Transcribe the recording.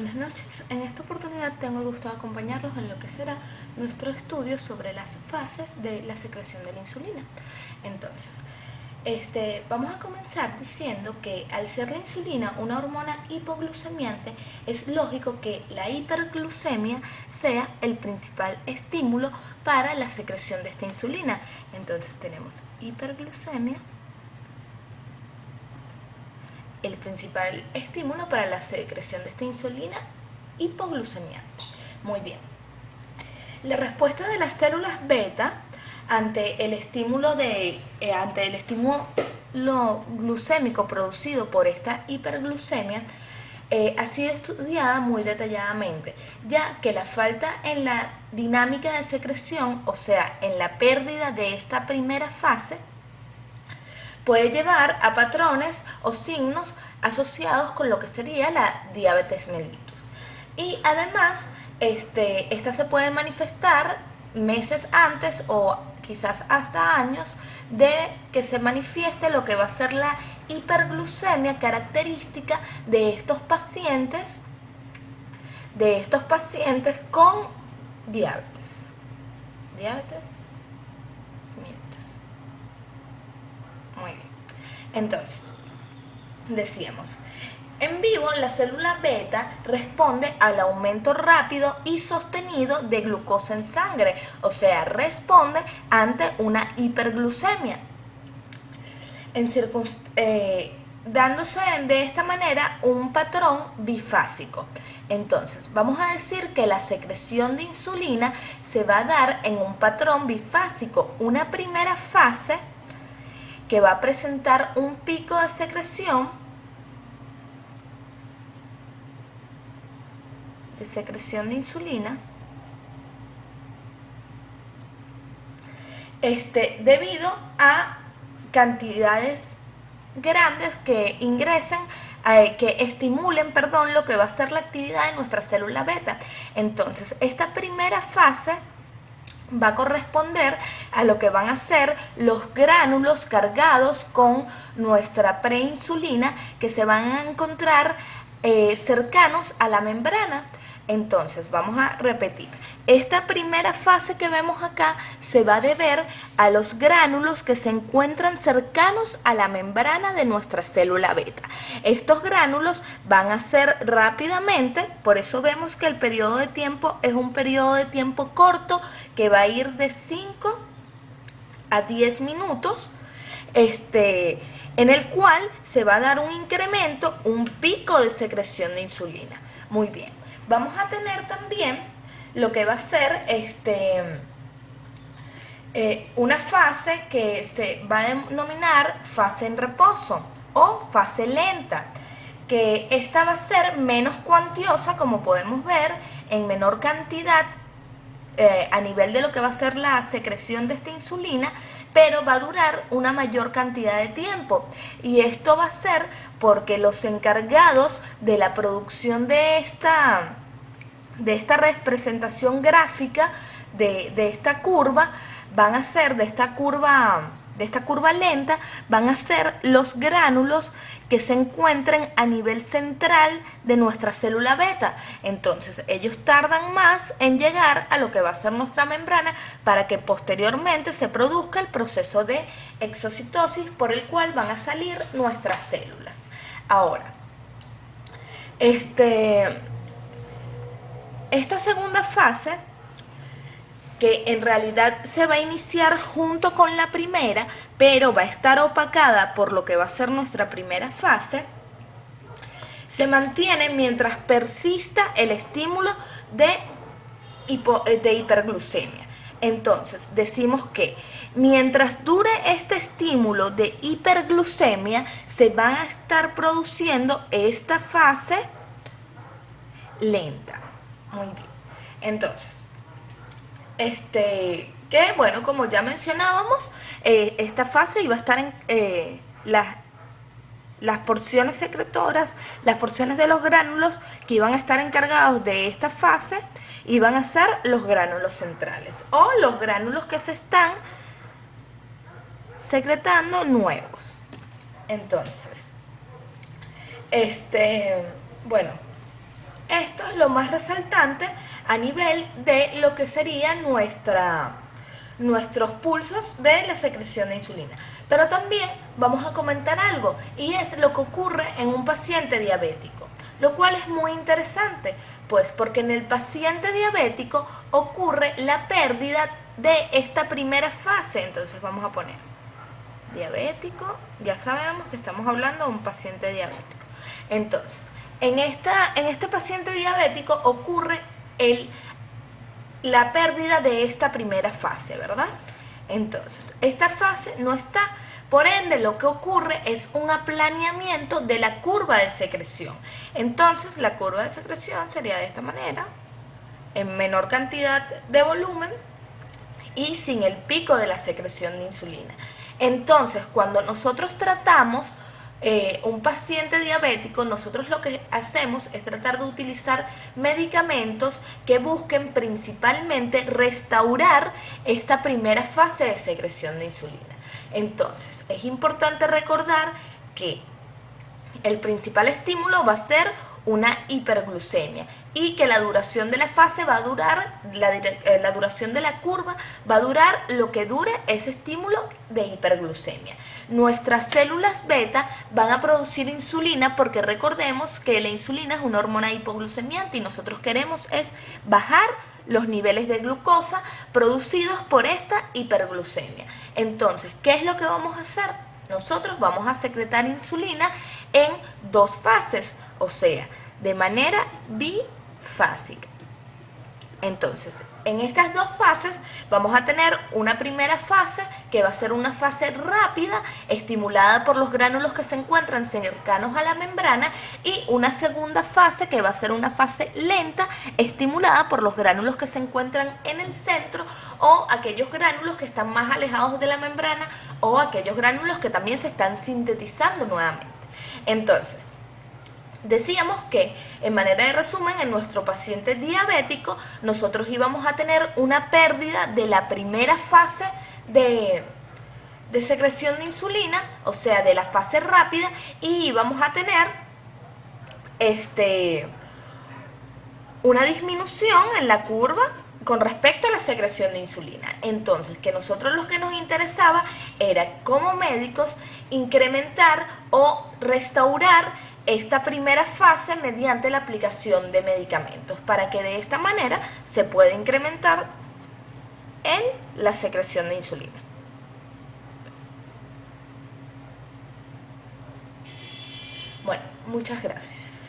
Buenas noches, en esta oportunidad tengo el gusto de acompañarlos en lo que será nuestro estudio sobre las fases de la secreción de la insulina. Entonces, vamos a comenzar diciendo que al ser la insulina una hormona hipoglucemiante, es lógico que la hiperglucemia sea el principal estímulo para la secreción de esta insulina. Entonces tenemos hiperglucemia, el principal estímulo para la secreción de esta insulina hipoglucemiante. Muy bien. La respuesta de las células beta ante el estímulo glucémico producido por esta hiperglucemia ha sido estudiada muy detalladamente, ya que la falta en la dinámica de secreción, o sea, en la pérdida de esta primera fase, puede llevar a patrones o signos asociados con lo que sería la diabetes mellitus. Y además, esta se puede manifestar meses antes o quizás hasta años de que se manifieste lo que va a ser la hiperglucemia característica de estos pacientes con diabetes. Muy bien. Entonces, decíamos, en vivo la célula beta responde al aumento rápido y sostenido de glucosa en sangre, o sea, responde ante una hiperglucemia, dándose de esta manera un patrón bifásico. Entonces, vamos a decir que la secreción de insulina se va a dar en un patrón bifásico, una primera fase que va a presentar un pico de secreción de insulina debido a cantidades grandes que ingresen, que estimulen, lo que va a ser la actividad de nuestra célula beta. Entonces, esta primera fase va a corresponder a lo que van a ser los gránulos cargados con nuestra preinsulina que se van a encontrar cercanos a la membrana. Entonces, vamos a repetir. Esta primera fase que vemos acá se va a deber a los gránulos que se encuentran cercanos a la membrana de nuestra célula beta. Estos gránulos van a ser rápidamente, por eso vemos que el periodo de tiempo es un periodo de tiempo corto que va a ir de 5 a 10 minutos, en el cual se va a dar un incremento, un pico de secreción de insulina. Muy bien. Vamos a tener también lo que va a ser una fase que se va a denominar fase en reposo o fase lenta, que esta va a ser menos cuantiosa, como podemos ver, en menor cantidad a nivel de lo que va a ser la secreción de esta insulina, pero va a durar una mayor cantidad de tiempo. Y esto va a ser porque los encargados de la producción de esta representación gráfica de esta curva van a ser de esta curva lenta, van a ser los gránulos que se encuentren a nivel central de nuestra célula beta. Entonces, ellos tardan más en llegar a lo que va a ser nuestra membrana para que posteriormente se produzca el proceso de exocitosis por el cual van a salir nuestras células. Ahora, esta segunda fase, que en realidad se va a iniciar junto con la primera, pero va a estar opacada por lo que va a ser nuestra primera fase, se mantiene mientras persista el estímulo de hiperglucemia. Entonces, decimos que mientras dure este estímulo de hiperglucemia, se va a estar produciendo esta fase lenta. Muy bien. Entonces, bueno, como ya mencionábamos, esta fase iba a estar en las porciones secretoras, las porciones de los gránulos que iban a estar encargados de esta fase, iban a ser los gránulos centrales o los gránulos que se están secretando nuevos. Entonces, bueno, esto es lo más resaltante a nivel de lo que sería nuestros pulsos de la secreción de insulina. Pero también vamos a comentar algo, y es lo que ocurre en un paciente diabético, lo cual es muy interesante, pues porque en el paciente diabético ocurre la pérdida de esta primera fase. Entonces vamos a poner diabético, ya sabemos que estamos hablando de un paciente diabético. Entonces, en este paciente diabético ocurre la pérdida de esta primera fase, ¿verdad? Entonces, esta fase no está, por ende lo que ocurre es un aplaneamiento de la curva de secreción. Entonces, la curva de secreción sería de esta manera, en menor cantidad de volumen y sin el pico de la secreción de insulina. Entonces, cuando nosotros tratamos un paciente diabético, nosotros lo que hacemos es tratar de utilizar medicamentos que busquen principalmente restaurar esta primera fase de secreción de insulina. Entonces, es importante recordar que el principal estímulo va a ser una hiperglucemia y que la duración de la fase va a durar, la duración de la curva va a durar lo que dure ese estímulo de hiperglucemia. Nuestras células beta van a producir insulina porque recordemos que la insulina es una hormona hipoglucemiante y nosotros queremos es bajar los niveles de glucosa producidos por esta hiperglucemia. Entonces, ¿qué es lo que vamos a hacer? Nosotros vamos a secretar insulina en dos fases, o sea, de manera bifásica. Entonces, en estas dos fases vamos a tener una primera fase que va a ser una fase rápida, estimulada por los gránulos que se encuentran cercanos a la membrana, y una segunda fase que va a ser una fase lenta, estimulada por los gránulos que se encuentran en el centro, o aquellos gránulos que están más alejados de la membrana, o aquellos gránulos que también se están sintetizando nuevamente. Entonces, decíamos que, en manera de resumen, en nuestro paciente diabético, nosotros íbamos a tener una pérdida de la primera fase de secreción de insulina, o sea, de la fase rápida, y íbamos a tener una disminución en la curva con respecto a la secreción de insulina. Entonces, que nosotros lo que nos interesaba era, como médicos, incrementar o restaurar esta primera fase mediante la aplicación de medicamentos, para que de esta manera se pueda incrementar en la secreción de insulina. Bueno, muchas gracias.